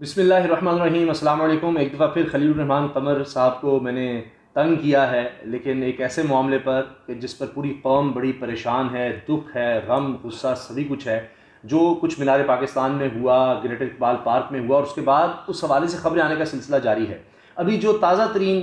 بسم اللہ الرحمن الرحیم. السلام علیکم. ایک دفعہ پھر خلیل الرحمان قمر صاحب کو میں نے تنگ کیا ہے، لیکن ایک ایسے معاملے پر کہ جس پر پوری قوم بڑی پریشان ہے، دکھ ہے، غم، غصہ سبھی کچھ ہے. جو کچھ مینار پاکستان میں ہوا، گریٹر اقبال پارک میں ہوا، اور اس کے بعد اس حوالے سے خبریں آنے کا سلسلہ جاری ہے. ابھی جو تازہ ترین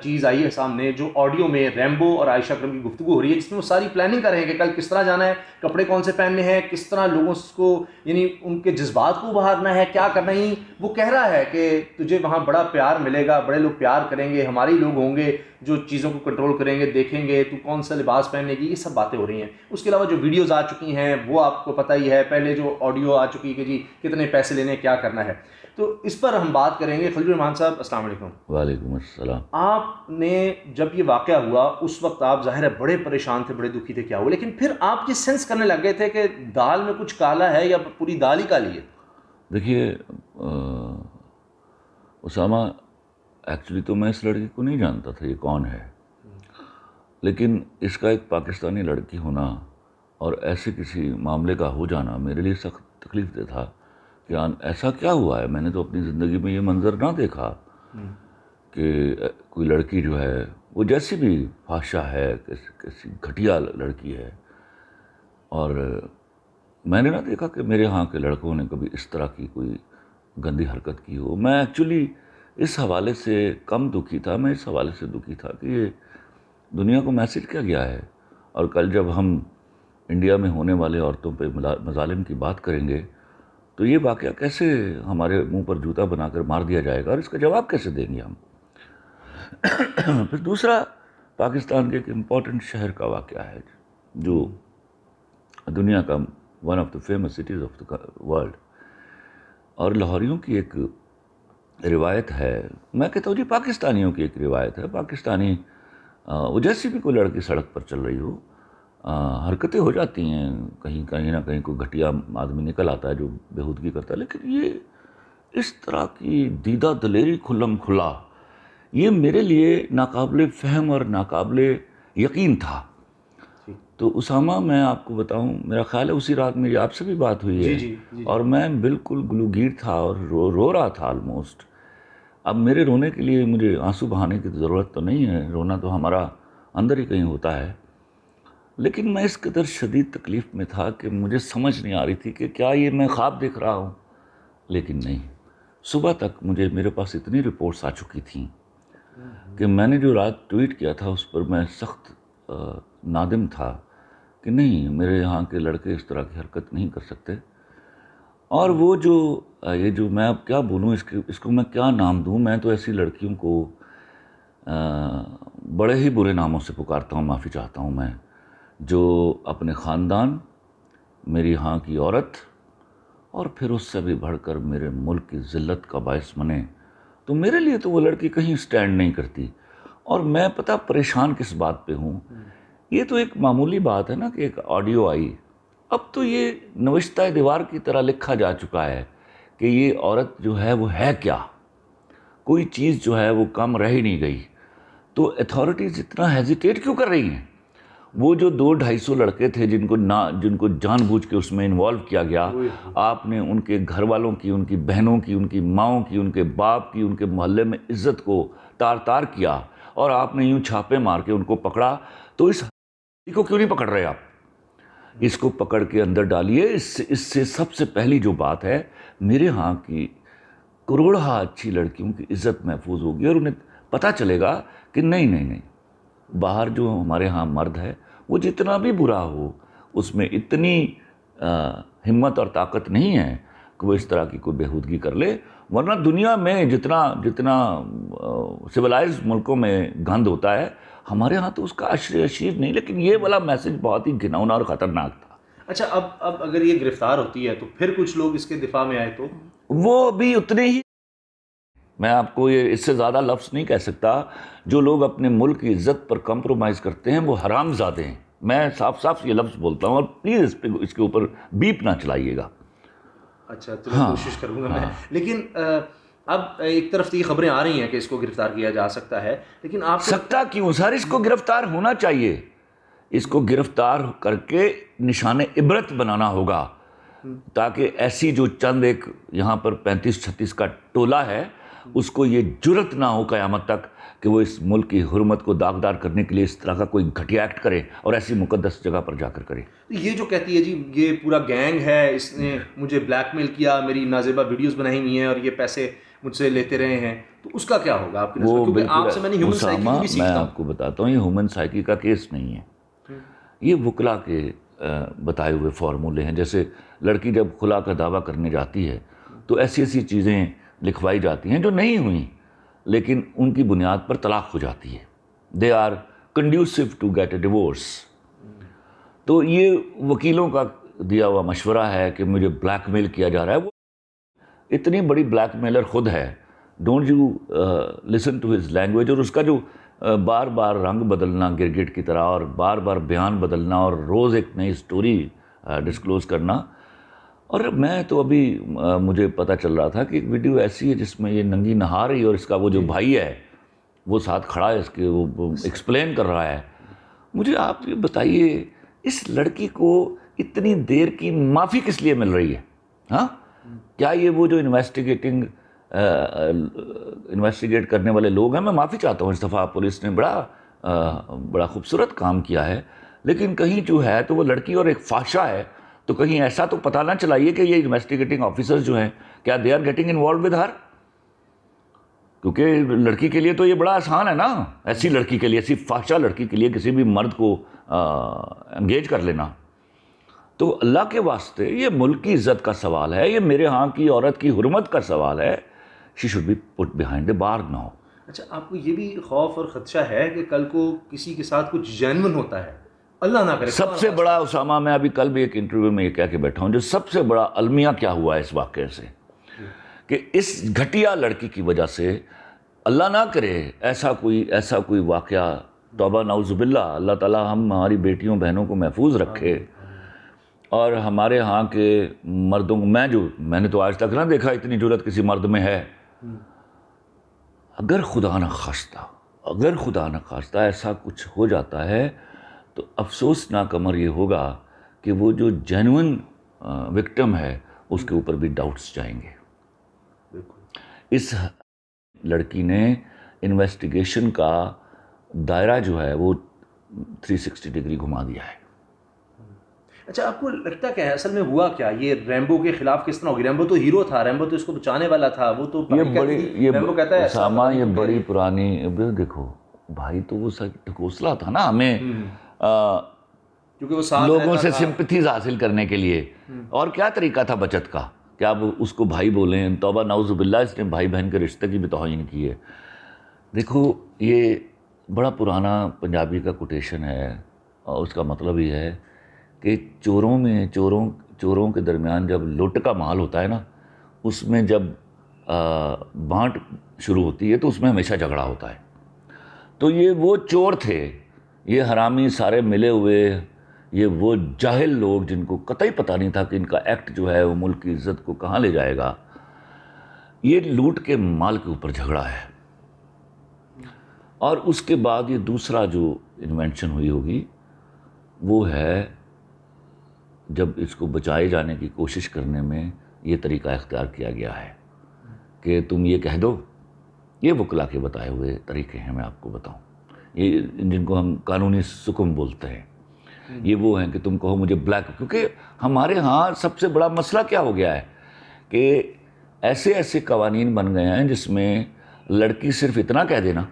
چیز آئی ہے سامنے، جو آڈیو میں ریمبو اور عائشہ اکرم کی گفتگو ہو رہی ہے، جس میں وہ ساری پلاننگ کر رہے ہیں کہ کل کس طرح جانا ہے، کپڑے کون سے پہننے ہیں، کس طرح لوگوں کو یعنی ان کے جذبات کو ابھارنا ہے، کیا کرنا ہے. وہ کہہ رہا ہے کہ تجھے وہاں بڑا پیار ملے گا، بڑے لوگ پیار کریں گے، ہمارے لوگ ہوں گے جو چیزوں کو کنٹرول کریں گے، دیکھیں گے تو کون سا لباس پہننے گی. یہ سب باتیں ہو رہی ہیں. اس کے علاوہ جو ویڈیوز آ چکی ہیں وہ آپ کو پتہ ہی ہے، پہلے جو آڈیو آ چکی کہ جی کتنے پیسے لینے، کیا کرنا ہے. تو اس پر ہم بات کریں گے. خلیل الرحمان صاحب السلام علیکم. وعلیکم السلام. آپ نے جب یہ واقعہ ہوا اس وقت آپ ظاہر ہے بڑے پریشان تھے، بڑے دکھی تھے کیا ہوا، لیکن پھر آپ یہ سینس کرنے لگ گئے تھے کہ دال میں کچھ کالا ہے یا پوری دال ہی کالی ہے. دیکھیے اسامہ، ایکچولی تو میں اس لڑکی کو نہیں جانتا تھا یہ کون ہے، لیکن اس کا ایک پاکستانی لڑکی ہونا اور ایسے کسی معاملے کا ہو جانا میرے لیے سخت تکلیف دہ تھا کہ ایسا کیا ہوا ہے. میں نے تو اپنی زندگی میں یہ منظر نہ دیکھا کہ کوئی لڑکی جو ہے وہ جیسی بھی فحشہ ہے، کیسی گھٹیا لڑکی ہے، اور میں نے نہ دیکھا کہ میرے ہاں کے لڑکوں نے کبھی اس طرح کی کوئی گندی حرکت کی ہو. میں ایکچولی اس حوالے سے کم دکھی تھا، میں اس حوالے سے دکھی تھا کہ یہ دنیا کو میسج کیا گیا ہے. اور کل جب ہم انڈیا میں ہونے والے عورتوں پہ مظالم کی بات کریں گے تو یہ واقعہ کیسے ہمارے منہ پر جوتا بنا کر مار دیا جائے گا اور اس کا جواب کیسے دیں گے ہم. پھر دوسرا پاکستان کے ایک امپورٹنٹ شہر کا واقعہ ہے جو دنیا کا one of the famous cities of the world, اور لاہوریوں کی ایک روایت ہے، میں کہتا ہوں جی پاکستانیوں کی ایک روایت ہے. پاکستانی وہ جیسی بھی کوئی لڑکی سڑک پر چل رہی ہو، حرکتیں ہو جاتی ہیں، کہیں نہ کہیں کوئی گھٹیا آدمی نکل آتا ہے جو بےہودگی کرتا ہے، لیکن یہ اس طرح کی دیدہ دلیری کھلم کھلا، یہ میرے لیے ناقابل فہم اور ناقابل یقین تھا. تو اسامہ، میں آپ کو بتاؤں، میرا خیال ہے اسی رات میری آپ سے بھی بات ہوئی ہے، جی. اور میں بالکل گلوگیر تھا اور رو رہا تھا آلموسٹ. اب میرے رونے کے لیے مجھے آنسو بہانے کی ضرورت تو نہیں ہے، رونا تو ہمارا اندر ہی کہیں ہوتا ہے. لیکن میں اس قدر شدید تکلیف میں تھا کہ مجھے سمجھ نہیں آ رہی تھی کہ کیا یہ میں خواب دیکھ رہا ہوں. لیکن نہیں، صبح تک میرے پاس اتنی رپورٹس آ چکی تھیں کہ میں نے جو رات ٹویٹ کیا تھا اس پر میں سخت نادم تھا کہ نہیں، میرے یہاں کے لڑکے اس طرح کی حرکت نہیں کر سکتے. اور وہ یہ جو میں اب کیا بولوں، اس کو میں کیا نام دوں. میں تو ایسی لڑکیوں کو بڑے ہی برے ناموں سے پکارتا ہوں، معافی چاہتا ہوں میں، جو اپنے خاندان، میری ہاں کی عورت، اور پھر اس سے بھی بڑھ کر میرے ملک کی ذلت کا باعث بنے. تو میرے لیے تو وہ لڑکی کہیں سٹینڈ نہیں کرتی. اور میں پتہ پریشان کس بات پہ ہوں. یہ تو ایک معمولی بات ہے نا کہ ایک آڈیو آئی، اب تو یہ نوشتہ دیوار کی طرح لکھا جا چکا ہے کہ یہ عورت جو ہے وہ ہے کیا، کوئی چیز جو ہے وہ کم رہ ہی نہیں گئی. تو اتھارٹیز اتنا ہیزیٹیٹ کیوں کر رہی ہیں؟ وہ جو 200-250 لڑکے تھے جن کو جان بوجھ کے اس میں انوالو کیا گیا، آپ نے ان کے گھر والوں کی، ان کی بہنوں کی، ان کی ماؤں کی، ان کے باپ کی، ان کے محلے میں عزت کو تار تار کیا، اور آپ نے یوں چھاپے مار کے ان کو پکڑا. تو اس کو کیوں نہیں پکڑ رہے آپ؟ اس کو پکڑ کے اندر ڈالیے. اس سے سب سے پہلی جو بات ہے، میرے ہاں کی کروڑہا اچھی لڑکیوں کی عزت محفوظ ہوگی، اور انہیں پتہ چلے گا کہ نہیں، باہر جو ہمارے ہاں مرد ہے وہ جتنا بھی برا ہو، اس میں اتنی ہمت اور طاقت نہیں ہے کہ وہ اس طرح کی کوئی بےہودگی کر لے. ورنہ دنیا میں جتنا سویلائز ملکوں میں گند ہوتا ہے، ہمارے ہاں تو اس کا عشر اشیر نہیں. لیکن یہ والا میسج بہت ہی گھناؤنا اور خطرناک تھا. اچھا، اب اگر یہ گرفتار ہوتی ہے تو پھر کچھ لوگ اس کے دفاع میں آئے تو وہ بھی اتنے ہی، میں آپ کو یہ اس سے زیادہ لفظ نہیں کہہ سکتا، جو لوگ اپنے ملک کی عزت پر کمپرومائز کرتے ہیں وہ حرام زادے ہیں. میں صاف یہ لفظ بولتا ہوں، اور پلیز اس کے اوپر بیپ نہ چلائیے گا. اچھا، تو میں کوشش کروں گا میں. لیکن اب ایک طرف تو یہ خبریں آ رہی ہیں کہ اس کو گرفتار کیا جا سکتا ہے، لیکن آپ سکتا کیوں سر؟ اس کو گرفتار ہونا چاہیے. اس کو گرفتار کر کے نشان عبرت بنانا ہوگا. تاکہ ایسی جو چند ایک یہاں پر 35-36 کا ٹولہ ہے اس کو یہ جرت نہ ہو قیامت تک کہ وہ اس ملک کی حرمت کو داغدار کرنے کے لیے اس طرح کا کوئی گھٹیا ایکٹ کرے اور ایسی مقدس جگہ پر جا کر کرے. یہ جو کہتی ہے جی یہ پورا گینگ ہے, اس نے مجھے بلیک میل کیا, میری نازیبہ ویڈیوز بنائی ہوئی ہیں اور یہ پیسے مجھ سے لیتے رہے ہیں, تو اس کا کیا ہوگا آپ کے نظر؟ کیونکہ آپ سے میں نے ہیومن سائیکی بھی سیکھتا ہوں. میں آپ کو بتاتا ہوں یہ ہیومن سائیکی کا کیس نہیں ہے, یہ وکلا کے بتائے ہوئے فارمولے ہیں. جیسے لڑکی جب خلا کا دعویٰ کرنے جاتی ہے تو ایسی ایسی چیزیں لکھوائی جاتی ہیں جو نہیں ہوئیں لیکن ان کی بنیاد پر طلاق ہو جاتی ہے. They are conducive to get a divorce. تو یہ وکیلوں کا دیا ہوا مشورہ ہے کہ مجھے بلیک میل کیا جا رہا ہے. وہ اتنی بڑی بلیک میلر خود ہے, don't you listen to his language. اور اس کا جو بار بار رنگ بدلنا گرگٹ کی طرح اور بار بار بیان بدلنا اور روز ایک نئی سٹوری ڈسکلوز کرنا. اور میں تو ابھی مجھے پتہ چل رہا تھا کہ ایک ویڈیو ایسی ہے جس میں یہ ننگی نہا رہی ہے اور اس کا وہ جو بھائی ہے وہ ساتھ کھڑا ہے, اس کے وہ ایکسپلین کر رہا ہے. مجھے آپ یہ بتائیے اس لڑکی کو اتنی دیر کی معافی کس لیے مل رہی ہے؟ ہاں, کیا یہ وہ جو انویسٹیگیٹ کرنے والے لوگ ہیں؟ میں معافی چاہتا ہوں, اس دفعہ پولیس نے بڑا خوبصورت کام کیا ہے, لیکن کہیں جو ہے تو وہ لڑکی اور ایک فحشہ ہے, تو کہیں ایسا تو پتہ نہ چلائیے کہ یہ انویسٹیگیٹنگ آفیسرز جو ہیں کیا they are getting involved with her. کیونکہ لڑکی کے لیے تو یہ بڑا آسان ہے نا, ایسی لڑکی کے لیے, ایسی فحشہ لڑکی کے لیے کسی بھی مرد کو انگیج کر لینا. تو اللہ کے واسطے یہ ملک کی عزت کا سوال ہے, یہ میرے ہاں کی عورت کی حرمت کا سوال ہے. She should be put behind a bar now. اچھا, آپ کو یہ بھی خوف اور خدشہ ہے کہ کل کو کسی کے ساتھ کچھ جینون ہوتا ہے, اللہ نہ کرے. سب سے بڑا اسامہ, میں ابھی کل بھی ایک انٹرویو میں یہ کہہ کے بیٹھا ہوں, جو سب سے بڑا المیہ کیا ہوا ہے اس واقعے سے کہ اس گھٹیا لڑکی کی وجہ سے اللہ نہ کرے ایسا کوئی واقعہ, توبہ نعوذ باللہ, اللہ تعالیٰ ہماری بیٹیوں بہنوں کو محفوظ رکھے. اور ہمارے ہاں کے مردوں کو, میں نے تو آج تک نہ دیکھا اتنی جرت کسی مرد میں ہے. اگر خدا نہ خواستہ ایسا کچھ ہو جاتا ہے تو افسوسناک امر یہ ہوگا کہ وہ جو جینون وکٹم ہے اس کے اوپر بھی ڈاؤٹس جائیں گے. اس لڑکی نے انویسٹیگیشن کا دائرہ جو ہے وہ 360 ڈگری گھما دیا ہے. اچھا, آپ کو لگتا کیا ہے اصل میں ہوا کیا؟ یہ ریمبو کے خلاف کس طرح ہوگی؟ ریمبو تو ہیرو تھا, ریمبو تو اس کو بچانے والا تھا, وہ تو ریمبو کہتا ہے اسامہ یہ بڑی پرانی, دیکھو بھائی تو وہ ٹھکوسلا تھا نا ہمیں کیونکہ وہ لوگوں سے سمپتھیز حاصل کرنے کے لیے. اور کیا طریقہ تھا بچت کا کہ آپ اس کو بھائی بولیں؟ توبہ نعوذ باللہ, اس نے بھائی بہن کے رشتے کی بھی توہین کی ہے. دیکھو یہ بڑا پرانا پنجابی کا کوٹیشن ہے اور اس کا مطلب یہ ہے کہ چوروں کے درمیان جب لوٹ کا مال ہوتا ہے نا, اس میں جب بانٹ شروع ہوتی ہے تو اس میں ہمیشہ جھگڑا ہوتا ہے. تو یہ وہ چور تھے, یہ حرامی سارے ملے ہوئے, یہ وہ جاہل لوگ جن کو قطعی پتہ نہیں تھا کہ ان کا ایکٹ جو ہے وہ ملک کی عزت کو کہاں لے جائے گا. یہ لوٹ کے مال کے اوپر جھگڑا ہے. اور اس کے بعد یہ دوسرا جو انوینشن ہوئی ہوگی وہ ہے جب اس کو بچائے جانے کی کوشش کرنے میں یہ طریقہ اختیار کیا گیا ہے کہ تم یہ کہہ دو. یہ وکلا کے بتائے ہوئے طریقے ہیں, میں آپ کو بتاؤں, یہ جن کو ہم قانونی سکم بولتے ہیں, یہ وہ ہیں کہ تم کہو مجھے بلیک. کیونکہ ہمارے ہاں سب سے بڑا مسئلہ کیا ہو گیا ہے کہ ایسے قوانین بن گئے ہیں جس میں لڑکی صرف اتنا کہہ دینا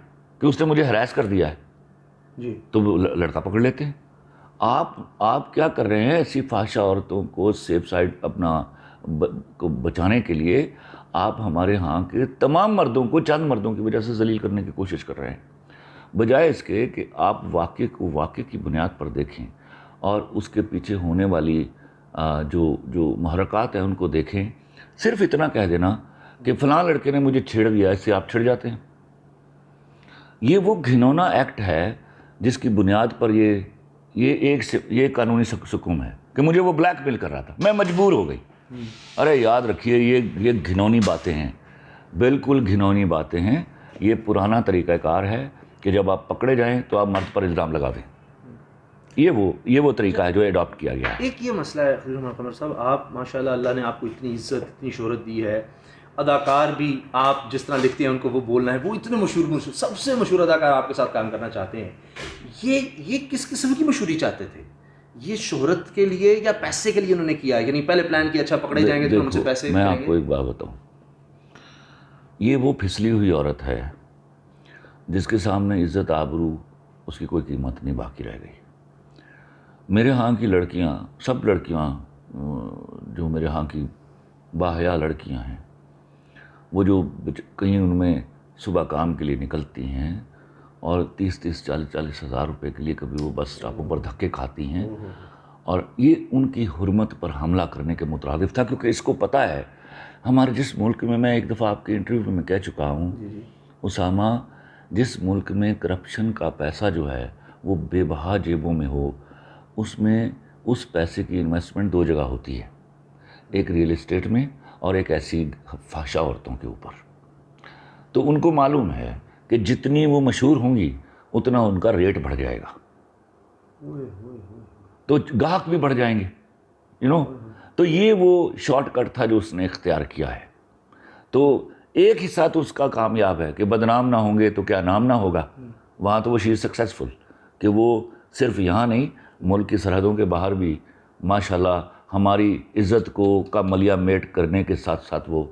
کہ اس نے مجھے ہراس کر دیا ہے جی تو لڑکا پکڑ لیتے ہیں. آپ کیا کر رہے ہیں؟ ایسی فحشہ عورتوں کو سیف سائڈ اپنا کو بچانے کے لیے آپ ہمارے ہاں کے تمام مردوں کو چند مردوں کی وجہ سے ذلیل کرنے کی کوشش کر رہے ہیں, بجائے اس کے کہ آپ واقعے کی بنیاد پر دیکھیں اور اس کے پیچھے ہونے والی جو محرکات ہیں ان کو دیکھیں. صرف اتنا کہہ دینا کہ فلاں لڑکے نے مجھے چھیڑ دیا, اس سے آپ چھڑ جاتے ہیں. یہ وہ گھنونا ایکٹ ہے جس کی بنیاد پر یہ قانونی سکوم ہے کہ مجھے وہ بلیک میل کر رہا تھا, میں مجبور ہو گئی. ارے یاد رکھیے یہ گھنونی باتیں ہیں, بالکل گھنونی باتیں ہیں. یہ پرانا طریقہ کار ہے کہ جب آپ پکڑے جائیں تو آپ مرد پر الزام لگا دیں. یہ وہ طریقہ ہے جو اڈاپٹ کیا گیا ہے. ایک یہ مسئلہ ہے خلیل الرحمان قمر صاحب، آپ ماشاءاللہ اللہ نے آپ کو اتنی عزت اتنی شہرت دی ہے، اداکار بھی آپ جس طرح لکھتے ہیں ان کو وہ بولنا ہے، وہ اتنے مشہور سب سے مشہور اداکار آپ کے ساتھ کام کرنا چاہتے ہیں. یہ کس قسم کی مشہوری چاہتے تھے؟ یہ شہرت کے لیے یا پیسے کے لیے انہوں نے کیا ہے؟ یعنی پہلے پلان کیا اچھا پکڑے جائیں گے تو ہم سے پیسے. میں آپ کو ایک بات بتاؤں، یہ وہ پھسلی ہوئی عورت ہے جس کے سامنے عزت آبرو اس کی کوئی قیمت نہیں باقی رہ گئی. میرے ہاں کی لڑکیاں، سب لڑکیاں جو میرے ہاں کی باحیا لڑکیاں ہیں، وہ جو کہیں ان میں صبح کام کے لیے نکلتی ہیں اور 30 40 ہزار روپے کے لیے کبھی وہ بس اسٹاپوں پر دھکے کھاتی ہیں، اور یہ ان کی حرمت پر حملہ کرنے کے مترادف تھا. کیونکہ اس کو پتہ ہے ہمارے جس ملک میں ایک دفعہ آپ کے انٹرویو میں کہہ چکا ہوں اسامہ، جس ملک میں کرپشن کا پیسہ جو ہے وہ بے بہا جیبوں میں ہو، اس میں اس پیسے کی انویسٹمنٹ 2 جگہ ہوتی ہے، ایک ریئل اسٹیٹ میں اور ایک ایسی فحشہ عورتوں کے اوپر. تو ان کو معلوم ہے کہ جتنی وہ مشہور ہوں گی اتنا ان کا ریٹ بڑھ جائے گا، تو گاہک بھی بڑھ جائیں گے تو یہ وہ شارٹ کٹ تھا جو اس نے اختیار کیا ہے. تو ایک حصہ تو اس کا کامیاب ہے کہ بدنام نہ ہوں گے تو کیا نام نہ ہوگا. وہاں تو وہ شی سکسیسفل کہ وہ صرف یہاں نہیں، ملک کی سرحدوں کے باہر بھی ماشاءاللہ ہماری عزت کو کا ملیہ میٹ کرنے کے ساتھ ساتھ وہ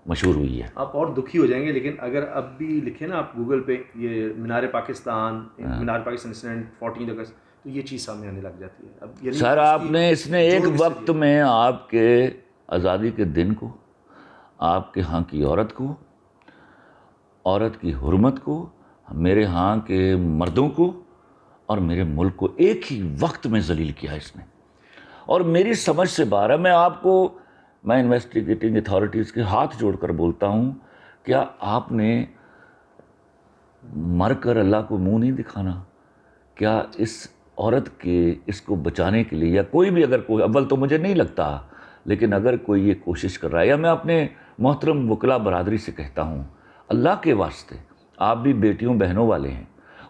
مشہور ہوئی ہے. آپ اور دکھی ہو جائیں گے لیکن اگر اب بھی لکھیں نا آپ گوگل پہ یہ مینار پاکستان انسیڈنٹ 14 اگست تو یہ چیز سامنے آنے لگ جاتی ہے. اب سر آپ نے اس نے ایک وقت میں آپ کے آزادی کے دن کو، آپ کے ہاں کی عورت کو، عورت کی حرمت کو، میرے ہاں کے مردوں کو اور میرے ملک کو ایک ہی وقت میں ذلیل کیا اس نے. اور میری سمجھ سے باہر ہے، میں انویسٹیگیٹنگ اتھارٹیز کے ہاتھ جوڑ کر بولتا ہوں، کیا آپ نے مر کر اللہ کو منہ نہیں دکھانا؟ کیا اس عورت کے اس کو بچانے کے لیے یا کوئی بھی اگر کوئی، اول تو مجھے نہیں لگتا، لیکن اگر کوئی یہ کوشش کر رہا ہے، یا میں اپنے محترم وکلا برادری سے کہتا ہوں اللہ کے واسطے آپ بھی بیٹیوں بہنوں والے ہیں،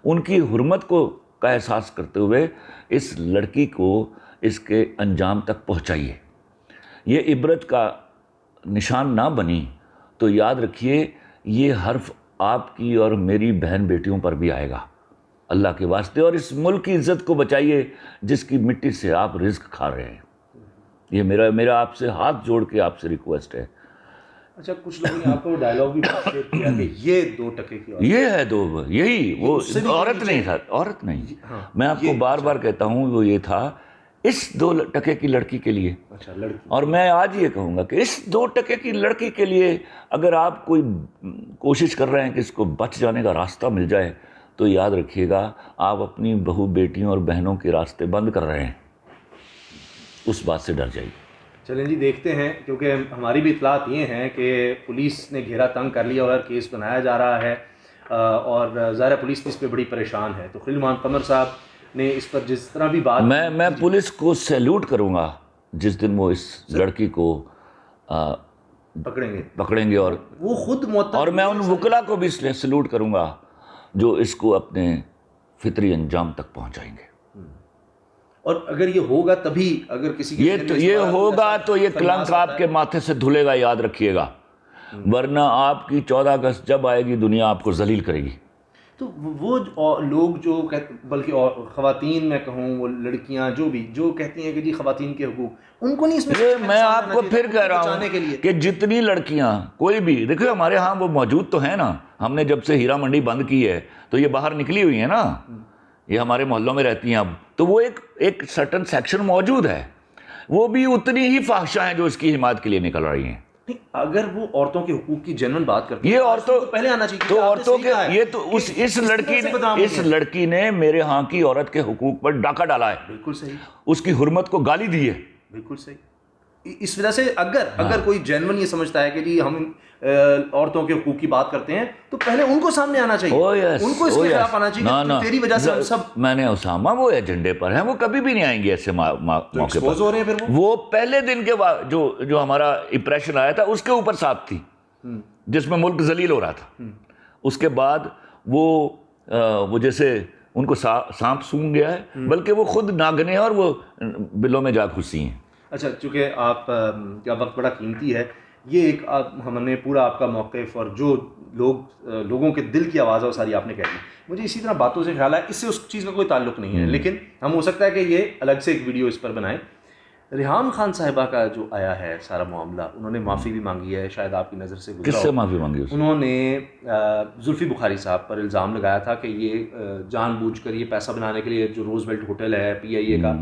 ان کی حرمت کو کا احساس کرتے ہوئے اس لڑکی کو اس کے انجام تک پہنچائیے. یہ عبرت کا نشان نہ بنی تو یاد رکھیے یہ حرف آپ کی اور میری بہن بیٹیوں پر بھی آئے گا. اللہ کے واسطے اور اس ملک کی عزت کو بچائیے جس کی مٹی سے آپ رزق کھا رہے ہیں. یہ میرا آپ سے ہاتھ جوڑ کے آپ سے ریکویسٹ ہے. اچھا کچھ لوگوں نے آپ کو ڈائلاگ بھی شیئر کیا کہ یہ 2 ٹکے کی عورت، یہ ہے یہی وہ عورت نہیں تھا، عورت نہیں. میں آپ کو بار بار کہتا ہوں وہ یہ تھا اس 2 ٹکے کی لڑکی کے لیے. اچھا لڑکی. اور میں آج یہ کہوں گا کہ اس 2 ٹکے کی لڑکی کے لیے اگر آپ کوئی کوشش کر رہے ہیں کہ اس کو بچ جانے کا راستہ مل جائے تو یاد رکھیے گا آپ اپنی بہو بیٹیوں اور بہنوں کے راستے بند کر رہے ہیں. اس بات سے ڈر جائیے. چلیں جی دیکھتے ہیں، کیونکہ ہماری بھی اطلاعات یہ ہیں کہ پولیس نے گھیرا تنگ کر لیا اور کیس بنایا جا رہا ہے، اور ظاہر پولیس اس پہ بڑی پریشان ہے. تو خلیل الرحمان قمر صاحب نے اس پر جس طرح بھی بات، میں پولیس کو سیلوٹ کروں گا جس دن وہ اس لڑکی کو پکڑیں گے اور وہ خود اور میں ان وکلا کو بھی اس لیے سیلوٹ کروں گا جو اس کو اپنے فطری انجام تک پہنچائیں گے. اور اگر یہ ہوگا تبھی، اگر کسی یہ ہوگا تو یہ کلنک آپ کے ماتھے سے دھلے گا، یاد رکھیے گا. ورنہ آپ کی 14 اگست جب آئے گی دنیا آپ کو ذلیل کرے گی. تو وہ لوگ جو بلکہ خواتین میں کہوں، وہ لڑکیاں جو کہتی ہیں کہ جی خواتین کے حقوق، ان کو نہیں اس میں آپ کو پھر کہہ رہا ہوں کہ جتنی لڑکیاں کوئی بھی دیکھو ہمارے ہاں وہ موجود تو ہیں نا. ہم نے جب سے ہیرا منڈی بند کی ہے تو یہ باہر نکلی ہوئی ہیں نا، یہ ہمارے محلوں میں رہتی ہیں اب. تو وہ ایک سرٹن سیکشن موجود ہے، وہ بھی اتنی ہی فاحشہ ہیں جو اس کی حمایت کے لیے نکل رہی ہیں. اگر وہ عورتوں کے حقوق کی جنون بات کرتی ہیں، یہ عورتوں پہلے آنا چاہیے تو عورتوں کے یہ تو اس لڑکی نے میرے ہاں کی عورت کے حقوق پر ڈاکہ ڈالا ہے. بالکل صحیح. اس کی حرمت کو گالی دی ہے. بالکل صحیح. اس وجہ سے اگر کوئی جینون یہ سمجھتا ہے کہ جی ہم عورتوں کے حقوق کی بات کرتے ہیں تو پہلے ان کو سامنے آنا چاہیے، ان کو اس کے خلاف آنا چاہیے. تیری وجہ سے ہم سب، میں نے اسامہ وہ ایجنڈے پر ہیں، وہ کبھی بھی نہیں آئیں گے ایسے موقع پر. ہو رہے ہیں وہ پہلے دن کے جو ہمارا امپریشن آیا تھا اس کے اوپر صاف تھی جس میں ملک ذلیل ہو رہا تھا. اس کے بعد وہ جیسے ان کو سانپ سونگ گیا ہے، بلکہ وہ خود ناگنے اور وہ بلوں میں جا گھسی ہیں۔ اچھا، چونکہ آپ کا وقت بڑا قیمتی ہے، یہ ایک ہم نے پورا آپ کا موقف اور جو لوگوں کے دل کی آواز ہے وہ ساری آپ نے کہہ دی۔ مجھے اسی طرح باتوں سے خیال ہے، اس سے اس چیز کا کوئی تعلق نہیں ہے، لیکن ہم ہو سکتا ہے کہ یہ الگ سے ایک ویڈیو اس پر بنائیں۔ ریحام خان صاحبہ کا جو آیا ہے سارا معاملہ، انہوں نے معافی بھی مانگی ہے، شاید آپ کی نظر سے گزرا ہو۔ کس سے معافی مانگی؟ انہوں نے زلفی بخاری صاحب پر الزام لگایا تھا کہ یہ جان بوجھ کر یہ پیسہ بنانے کے لیے جو روز ویلٹ ہوٹل ہے پی آئی اے کا،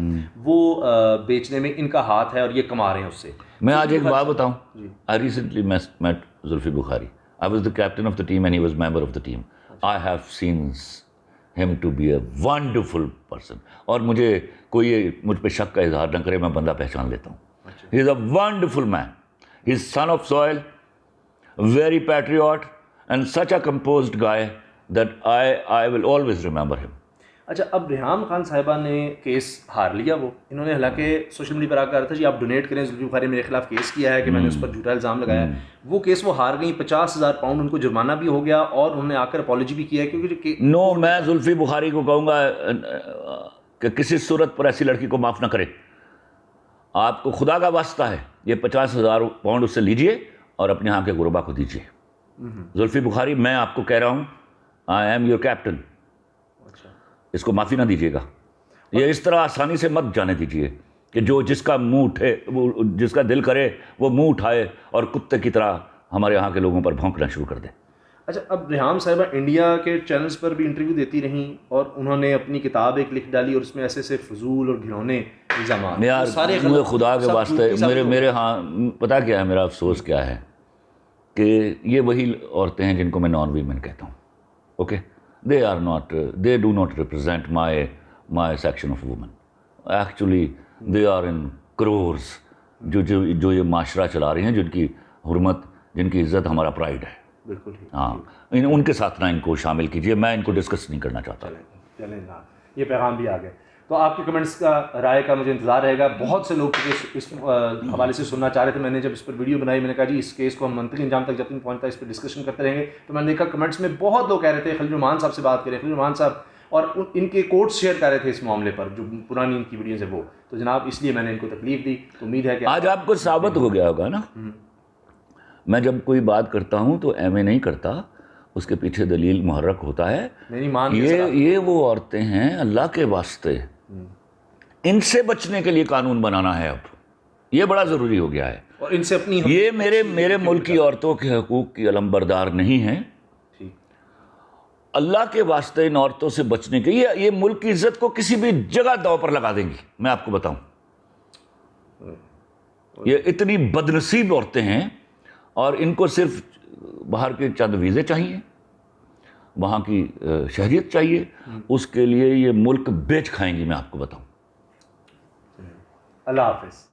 وہ بیچنے میں ان کا ہاتھ ہے اور یہ کما رہے ہیں اس سے۔ میں آج ایک بات بتاؤں، I recently met Zulfi Bukhari. I was the captain of the team and he was member of the team. I have seen him to be a wonderful person. اور مجھ پہ شک کا اظہار نہ کرے، میں بندہ پہچان لیتا ہوں۔ He is a wonderful man. He is son of soil, very patriot and such a composed guy that I will always remember him. اچھا، اب ریحام خان صاحبہ نے کیس ہار لیا، وہ انہوں نے حالانکہ سوشل میڈیا پر آ کر تھا جی آپ ڈونیٹ کریں، زلفی بخاری میرے خلاف کیس کیا ہے کہ میں نے اس پر جھوٹا الزام لگایا ہے، وہ کیس وہ ہار گئیں، 50,000 پاؤنڈ ان کو جرمانہ بھی ہو گیا اور انہوں نے آ کر اپالوجی بھی کیا ہے کیونکہ نو، میں زلفی بخاری کو کہوں گا کہ کسی صورت پر ایسی لڑکی کو معاف نہ کرے۔ آپ کو خدا کا واسطہ ہے، یہ 50,000 پاؤنڈ اس سے لیجئے اور اپنے ہاں کے غربا کو دیجئے۔ زلفی بخاری، میں آپ کو کہہ رہا ہوں، آئی ایم یور کیپٹن، اس کو معافی نہ دیجیے گا۔ یہ اس طرح آسانی سے مت جانے دیجیے کہ جس کا منہ اٹھے، جس کا دل کرے وہ منہ اٹھائے اور کتے کی طرح ہمارے یہاں کے لوگوں پر بھونکنا شروع کر دے۔ اچھا، اب ریحام صاحبہ انڈیا کے چینلز پر بھی انٹرویو دیتی رہیں اور انہوں نے اپنی کتاب ایک لکھ ڈالی اور اس میں ایسے فضول اور گھنونے الزامات، یار مجھے خدا کے واسطے میرے ہاں پتہ کیا ہے، میرا افسوس کیا ہے کہ یہ وہی عورتیں ہیں جن کو میں نان ویمن کہتا ہوں، okay, they do not represent my section of women. Actually they are in crores جو یہ معاشرہ چلا رہی ہیں، جن کی حرمت، جن کی عزت ہمارا پرائڈ ہے۔ بالکل ہاں، ان کے ساتھ نہ ان کو شامل کیجیے، میں ان کو ڈسکس نہیں کرنا چاہتا۔ چلیں جناب، یہ پیغام بھی آ گئے، تو آپ کے کمنٹس کا رائے کا مجھے انتظار رہے گا۔ بہت سے لوگ اس حوالے سے سننا چاہ رہے تھے، میں نے جب اس پر ویڈیو بنائی میں نے کہا جی اس کیس کو ہم منطقی انجام تک جب تک پہنچتا ہے اس پہ ڈسکشن کرتے رہیں گے، تو میں نے دیکھا کمنٹس میں بہت لوگ کہہ رہے تھے خلیل الرحمان صاحب سے بات کریں، خلیل الرحمان صاحب، اور ان کے کوٹس شیئر کر رہے تھے اس معاملے پر جو پرانی ان کی ویڈیوز ہے وہ، تو جناب اس لیے میں نے ان کو تکلیف دی۔ تو امید ہے کہ آج آپ کو ثابت ہو گیا ہوگا نا، میں جب کوئی بات کرتا ہوں تو ایم اے نہیں کرتا، اس کے پیچھے دلیل محرک ہوتا ہے۔ یہ وہ عورتیں ہیں، اللہ کے واسطے ان سے بچنے کے لیے قانون بنانا ہے، اب یہ بڑا ضروری ہو گیا ہے، اور ان سے اپنی یہ میرے ملک کی عورتوں کے حقوق کی علمبردار نہیں ہیں۔ اللہ کے واسطے ان عورتوں سے بچنے کے یہ ملک کی عزت کو کسی بھی جگہ داؤ پر لگا دیں گی، میں آپ کو بتاؤں۔ یہ اتنی بدنصیب عورتیں ہیں اور ان کو صرف باہر کے چند ویزے چاہیے، وہاں کی شہریت چاہیے، اس کے لیے یہ ملک بیچ کھائیں گی، میں آپ کو بتاؤں۔ اللہ حافظ۔